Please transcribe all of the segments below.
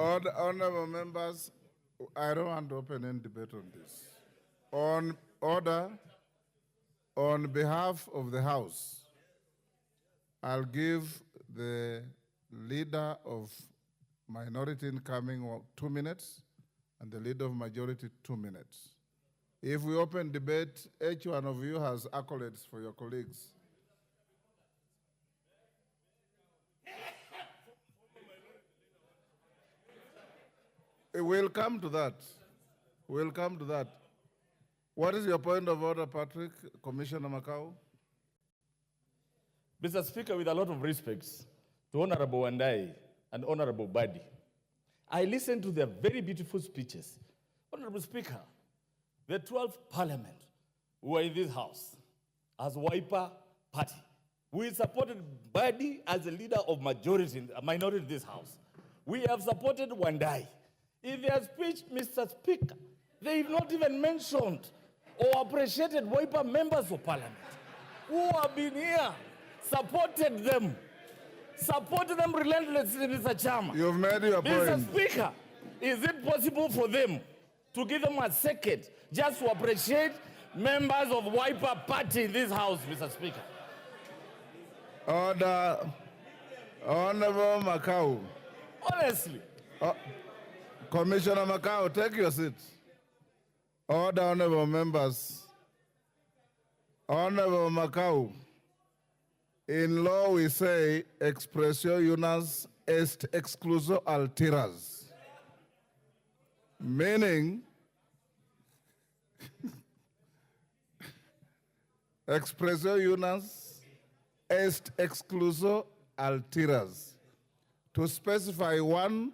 Honorable members, I don't want to open any debate on this. On order, on behalf of the House, I'll give the leader of minority incoming 2 minutes and the leader of majority 2 minutes. If we open debate, each one of you has accolades for your colleagues. We'll come to that. We'll come to that. What is your point of order, Patrick? Commissioner Makau? Mr. Speaker, with a lot of respects to Honorable Wandayi and Honorable Mbadi, I listened to their very beautiful speeches. Honorable Speaker, the 12th Parliament who were in this House as WIPER party, we supported Mbadi as the leader of minority in this House. We have supported Wandayi. In their speech, Mr. Speaker, they have not even mentioned or appreciated WIPER members of Parliament who have been here, supported them relentlessly, Mr. Chairman. You've made your point. Mr. Speaker, is it possible for them to give them a second just to appreciate members of WIPER party in this House, Mr. Speaker? Order. Honorable Makau. Honestly. Commissioner Makau, take your seat. Order, honorable members. Honorable Makau, in law we say, expressio unias est excluso alteras. Meaning, expressio unias est excluso alteras. To specify one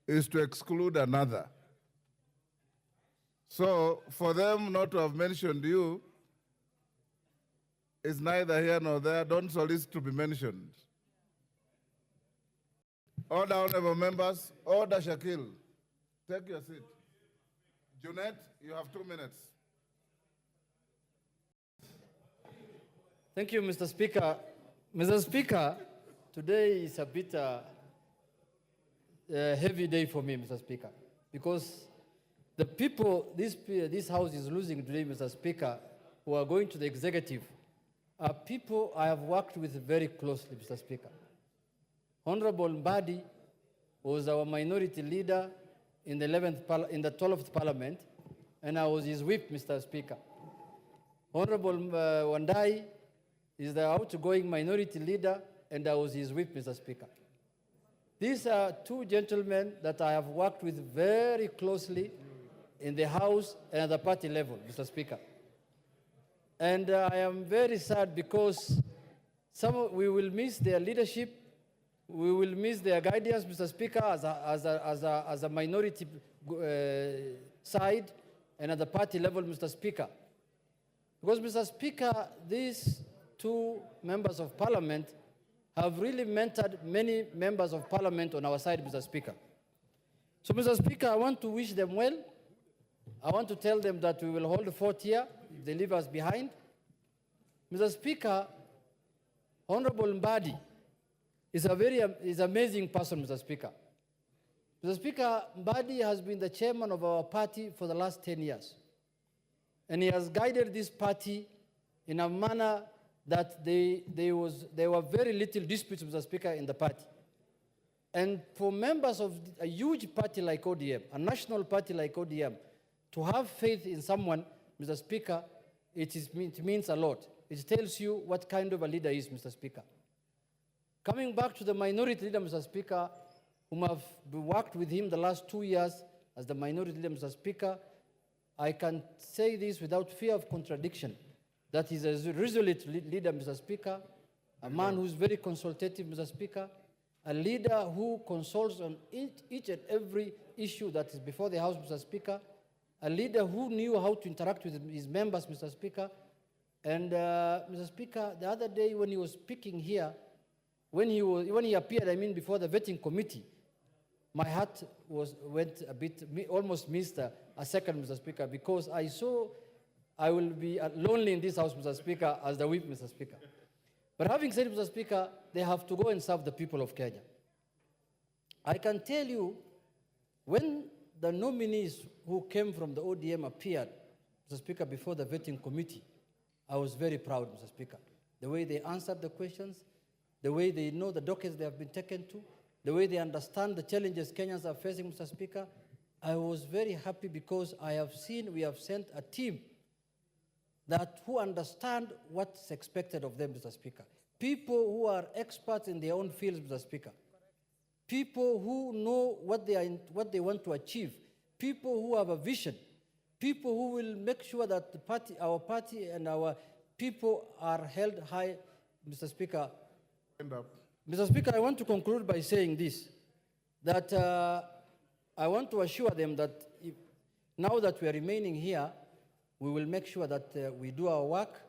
is to exclude another. So for them not to have mentioned you is neither here nor there. Don't solicit to be mentioned. Order, honorable members. Order, Shakil. Take your seat. Junet, you have 2 minutes. Thank you, Mr. Speaker. Mr. Speaker, today is a bit heavy day for me, Mr. Speaker, because the people this House is losing today, Mr. Speaker, who are going to the executive, are people I have worked with very closely, Mr. Speaker. Honorable Mbadi was our minority leader in the 12th Parliament, and I was his whip, Mr. Speaker. Honorable Wandayi is the outgoing minority leader, and I was his whip, Mr. Speaker. These are two gentlemen that I have worked with very closely in the House and at the party level, Mr. Speaker. And I am very sad because we will miss their leadership, we will miss their guidance, Mr. Speaker, as a minority side and at the party level, Mr. Speaker. Because, Mr. Speaker, these two members of Parliament have really mentored many members of Parliament on our side, Mr. Speaker. So, Mr. Speaker, I want to wish them well. I want to tell them that we will hold the fort here if they leave us behind. Mr. Speaker, Honorable Mbadi is a amazing person, Mr. Speaker. Mr. Speaker, Mbadi has been the chairman of our party for the last 10 years. And he has guided this party in a manner that there were very little disputes, Mr. Speaker, in the party. And for members of a huge party like ODM, a national party like ODM, to have faith in someone, Mr. Speaker, it means a lot. It tells you what kind of a leader he is, Mr. Speaker. Coming back to the minority leader, Mr. Speaker, whom I've worked with him the last 2 years as the minority leader, Mr. Speaker, I can say this without fear of contradiction, that he's a resolute leader, Mr. Speaker, a man who's very consultative, Mr. Speaker, a leader who consults on each and every issue that is before the House, Mr. Speaker, a leader who knew how to interact with his members, Mr. Speaker. And Mr. Speaker, the other day when he was speaking here, when he appeared, before the vetting committee, my heart went a bit, almost missed a second, Mr. Speaker, because I saw I will be lonely in this House, Mr. Speaker, as the whip, Mr. Speaker. But having said, Mr. Speaker, they have to go and serve the people of Kenya. I can tell you When the nominees who came from the ODM appeared, Mr. Speaker, before the vetting committee, I was very proud, Mr. Speaker. The way they answered the questions, the way they know the dockets they have been taken to, the way they understand the challenges Kenyans are facing, Mr. Speaker, I was very happy because I have seen we have sent a team who understand what's expected of them, Mr. Speaker. People who are experts in their own fields, Mr. Speaker. People who know what they want to achieve. People who have a vision. People who will make sure that our party and our people are held high, Mr. Speaker. End up. Mr. Speaker, I want to conclude by saying this, that I want to assure them that now that we are remaining here, we will make sure that we do our work,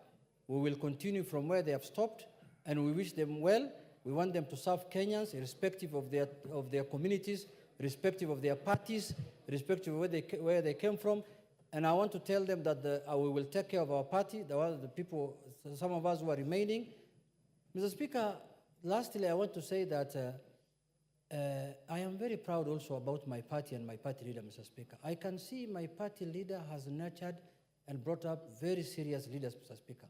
we will continue from where they have stopped, and we wish them well. We want them to serve Kenyans, irrespective of their communities, irrespective of their parties, irrespective of where they came from. And I want to tell them that we will take care of our party, the people, some of us who are remaining. Mr. Speaker, lastly, I want to say that I am very proud also about my party and my party leader, Mr. Speaker. I can see my party leader has nurtured and brought up very serious leaders, Mr. Speaker.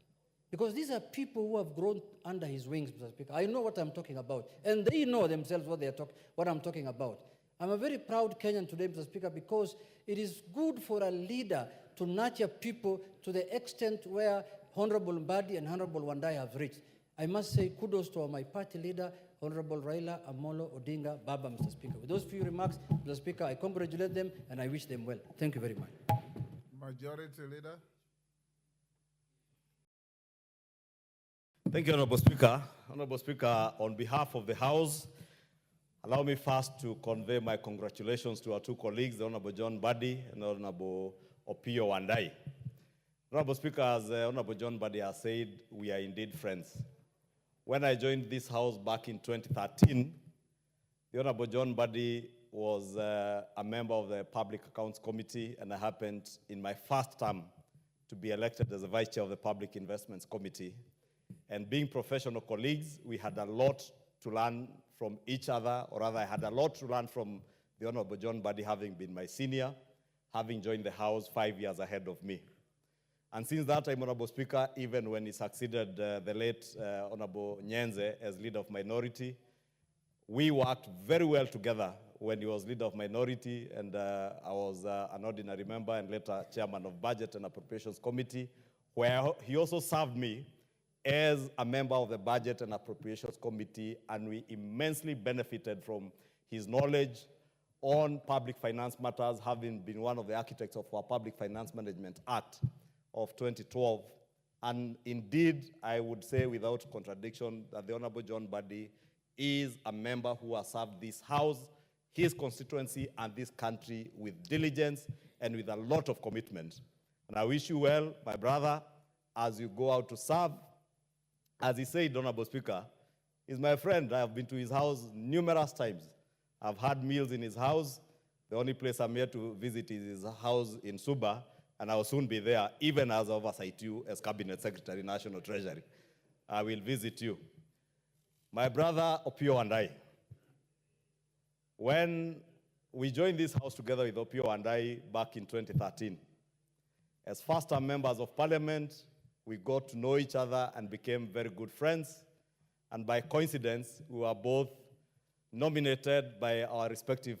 Because these are people who have grown under his wings, Mr. Speaker. I know what I'm talking about. And they know themselves what I'm talking about. I'm a very proud Kenyan today, Mr. Speaker, because it is good for a leader to nurture people to the extent where Honorable Mbadi and Honorable Wandayi have reached. I must say kudos to my party leader, Honorable Raila Amolo Odinga Baba, Mr. Speaker. With those few remarks, Mr. Speaker, I congratulate them and I wish them well. Thank you very much. Majority Leader. Thank you, Honorable Speaker. Honorable Speaker, on behalf of the House, allow me first to convey my congratulations to our two colleagues, the Honorable John Mbadi and Honorable Opiyo Wandayi. Honorable Speaker, as Honorable John Mbadi has said, we are indeed friends. When I joined this House back in 2013, the Honorable John Mbadi was a member of the Public Accounts Committee, and I happened in my first term to be elected as the Vice Chair of the Public Investments Committee. And being professional colleagues, we had a lot to learn from each other, or rather I had a lot to learn from the Honorable John Mbadi, having been my senior, having joined the House 5 years ahead of me. And since that time, Honorable Speaker, even when he succeeded the late Honorable Nyenze as leader of minority, we worked very well together when he was leader of minority, and I was an ordinary member and later chairman of Budget and Appropriations Committee, where he also served me as a member of the Budget and Appropriations Committee, and we immensely benefited from his knowledge on public finance matters, having been one of the architects of our Public Finance Management Act of 2012. And indeed, I would say without contradiction that the Honorable John Mbadi is a member who has served this House, his constituency, and this country with diligence and with a lot of commitment. And I wish you well, my brother, as you go out to serve. As he said, Honorable Speaker, he's my friend. I have been to his house numerous times. I've had meals in his house. The only place I'm here to visit is his house in Suba, and I will soon be there, even as I oversight you as Cabinet Secretary, National Treasury. I will visit you. My brother, Opiyo Wandayi. When we joined this House together with Opiyo Wandayi back in 2013, as first-time members of Parliament, we got to know each other and became very good friends. And by coincidence, we were both nominated by our respective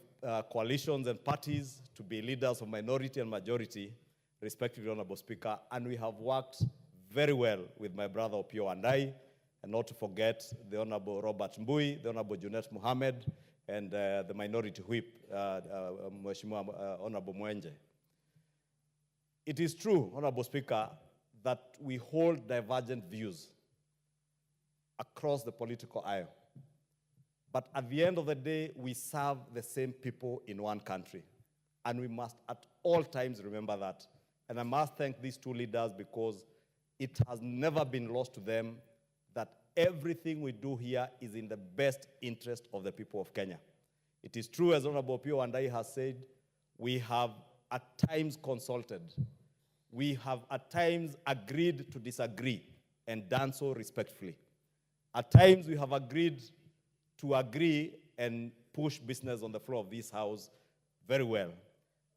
coalitions and parties to be leaders of minority and majority, respectively, Honorable Speaker. And we have worked very well with my brother Opiyo Wandayi, and not to forget the Honorable Robert Mbui, the Honorable Junet Mohammed, and the minority whip, Mheshimiwa Honorable Mwenje. It is true, Honorable Speaker, that we hold divergent views across the political aisle. But at the end of the day, we serve the same people in one country. And we must at all times remember that. And I must thank these two leaders because it has never been lost to them that everything we do here is in the best interest of the people of Kenya. It is true, as Honorable Opiyo Wandayi has said, we have at times consulted. We have at times agreed to disagree and done so respectfully. At times we have agreed to agree and push business on the floor of this House very well.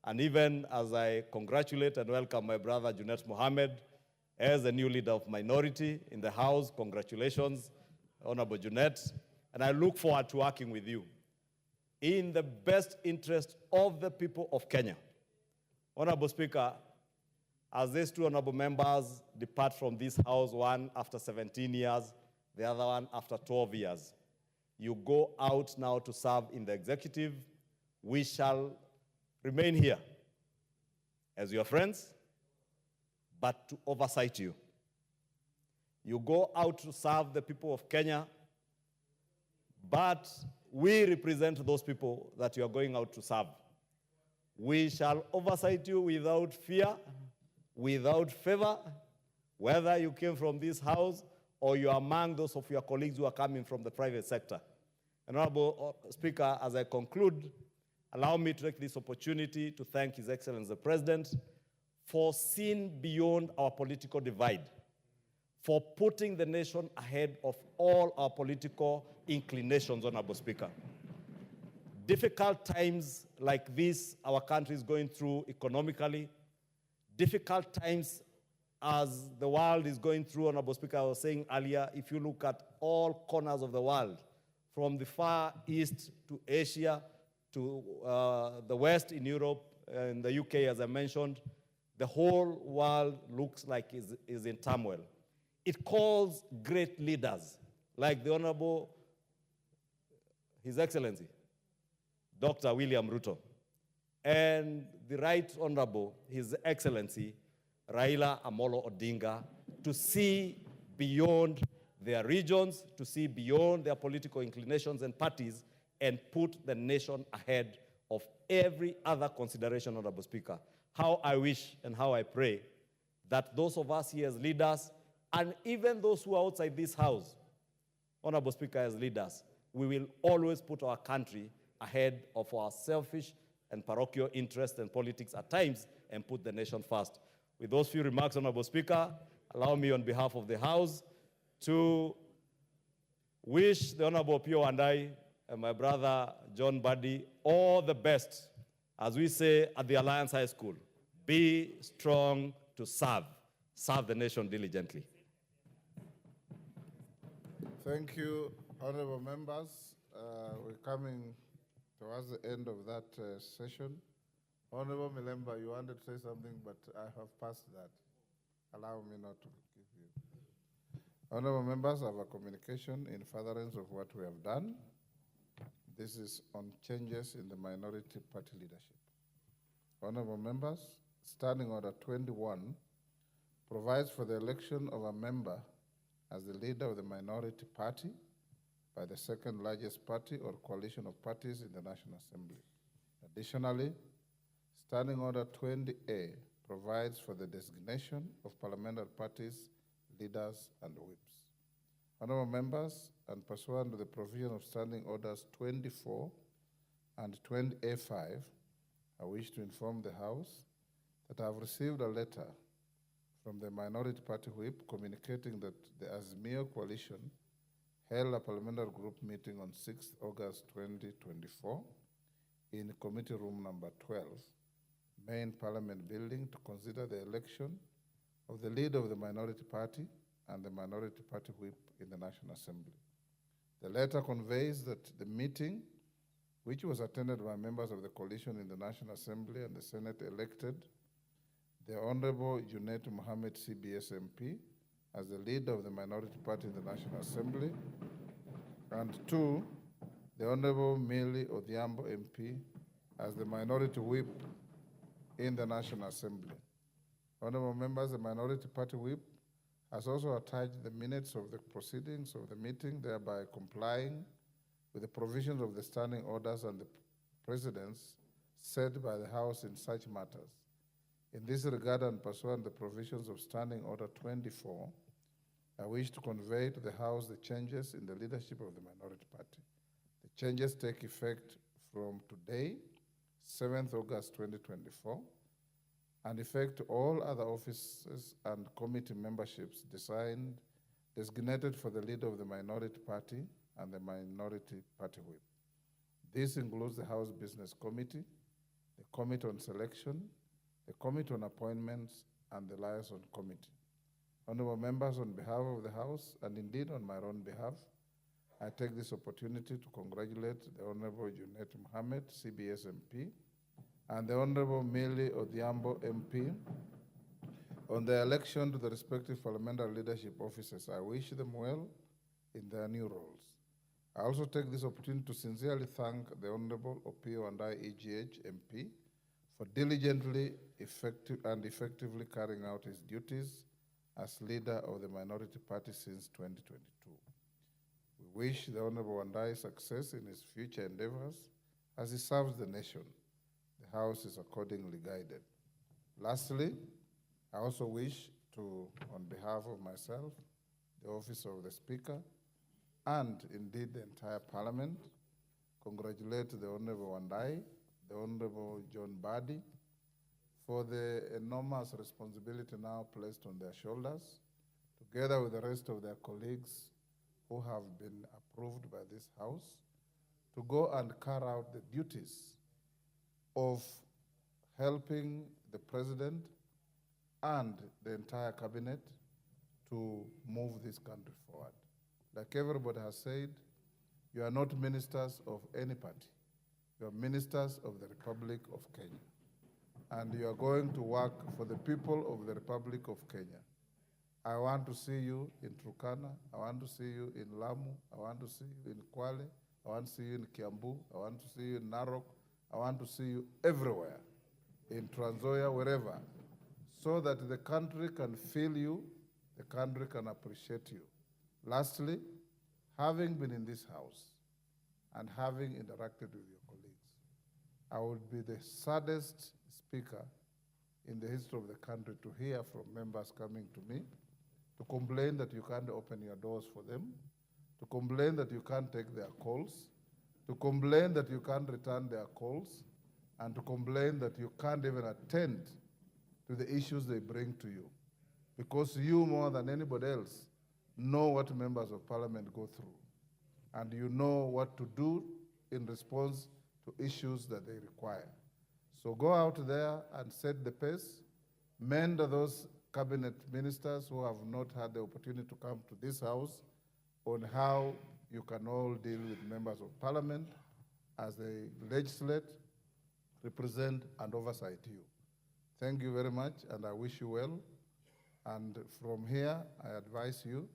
And even as I congratulate and welcome my brother Junet Mohammed as the new leader of minority in the House, congratulations, Honorable Junet. And I look forward to working with you in the best interest of the people of Kenya. Honorable Speaker, as these two honorable members depart from this House, one after 17 years, the other one after 12 years, you go out now to serve in the executive. We shall remain here as your friends, but to oversight you. You go out to serve the people of Kenya, but we represent those people that you are going out to serve. We shall oversight you without fear, without favor, whether you came from this House or you are among those of your colleagues who are coming from the private sector. And Honorable Speaker, as I conclude, allow me to take this opportunity to thank His Excellency the President for seeing beyond our political divide, for putting the nation ahead of all our political inclinations, Honorable Speaker. Difficult times like this our country is going through economically, difficult times as the world is going through, Honorable Speaker, I was saying earlier, if you look at all corners of the world, from the Far East to Asia, to the West in Europe, in the UK, as I mentioned, the whole world looks like is in turmoil. It calls great leaders, like the Honorable, His Excellency, Dr. William Ruto, and the Right Honorable, His Excellency, Raila Amolo Odinga, to see beyond their regions, to see beyond their political inclinations and parties, and put the nation ahead of every other consideration, Honorable Speaker. How I wish and how I pray that those of us here as leaders, and even those who are outside this House, Honorable Speaker, as leaders, we will always put our country ahead of our selfish and parochial interests and politics at times, and put the nation first. With those few remarks, Honorable Speaker, allow me on behalf of the House to wish the Honorable Pio Wandayi and my brother John Mbadi all the best, as we say at the Alliance High School. Be strong to serve. Serve the nation diligently. Thank you, honorable members. We're coming towards the end of that session. Honorable Milemba, you wanted to say something, but I have passed that. Allow me not to give you. Honorable members, I have a communication in furtherance of what we have done. This is on changes in the minority party leadership. Honorable members, Standing Order 21 provides for the election of a member as the leader of the minority party by the second largest party or coalition of parties in the National Assembly. Additionally, Standing Order 20A provides for the designation of parliamentary parties, leaders, and whips. Honorable members, and pursuant to the provision of Standing Orders 24 and 20A5, I wish to inform the House that I have received a letter from the Minority Party Whip communicating that the Azimio Coalition held a parliamentary group meeting on 6th August 2024 in Committee Room number 12, Main Parliament Building, to consider the election of the leader of the Minority Party and the Minority Party Whip in the National Assembly. The letter conveys that the meeting, which was attended by members of the coalition in the National Assembly and the Senate, elected the Honorable Junet Mohammed CBS MP as the leader of the Minority Party in the National Assembly, and 2, the Honorable Millie Odhiambo MP as the Minority Whip in the National Assembly. Honorable members, the Minority Party Whip has also attached the minutes of the proceedings of the meeting, thereby complying with the provisions of the standing orders and the precedents set by the House in such matters. In this regard, and pursuant to the provisions of Standing Order 24, I wish to convey to the House the changes in the leadership of the Minority Party. The changes take effect from today, 7th August 2024, and effect to all other offices and committee memberships designated for the leader of the Minority Party and the Minority Party Whip. This includes the House Business Committee, the Committee on Selection, the Committee on Appointments, and the Liaison Committee. Honorable members, on behalf of the House, and indeed on my own behalf, I take this opportunity to congratulate the Honorable Junet Mohammed, CBS MP, and the Honorable Millie Odhiambo MP on their election to the respective parliamentary leadership offices. I wish them well in their new roles. I also take this opportunity to sincerely thank the Honorable Opiyo Wandayi EGH MP for diligently effectively carrying out his duties as leader of the minority party since 2022. We wish the Honorable Wandayi success in his future endeavors as he serves the nation. The House is accordingly guided. Lastly, I also wish to, on behalf of myself, the Office of the Speaker, and indeed the entire Parliament, congratulate the Honorable Wandayi, the Honorable John Mbadi, for the enormous responsibility now placed on their shoulders, together with the rest of their colleagues who have been approved by this House, to go and carry out the duties of helping the President and the entire cabinet to move this country forward. Like everybody has said, you are not ministers of any party. You are ministers of the Republic of Kenya. And you are going to work for the people of the Republic of Kenya. I want to see you in Turkana. I want to see you in Lamu. I want to see you in Kwale. I want to see you in Kiambu. I want to see you in Narok. I want to see you everywhere, in Trans Nzoia, wherever, so that the country can feel you, the country can appreciate you. Lastly, having been in this House and having interacted with your colleagues, I would be the saddest speaker in the history of the country to hear from members coming to me to complain that you can't open your doors for them, to complain that you can't take their calls, to complain that you can't return their calls, and to complain that you can't even attend to the issues they bring to you. Because you, more than anybody else, know what members of parliament go through, and you know what to do in response to issues that they require. So go out there and set the pace, mentor those cabinet ministers who have not had the opportunity to come to this House on how you can all deal with members of parliament as they legislate, represent, and oversight you. Thank you very much, and I wish you well. And from here, I advise you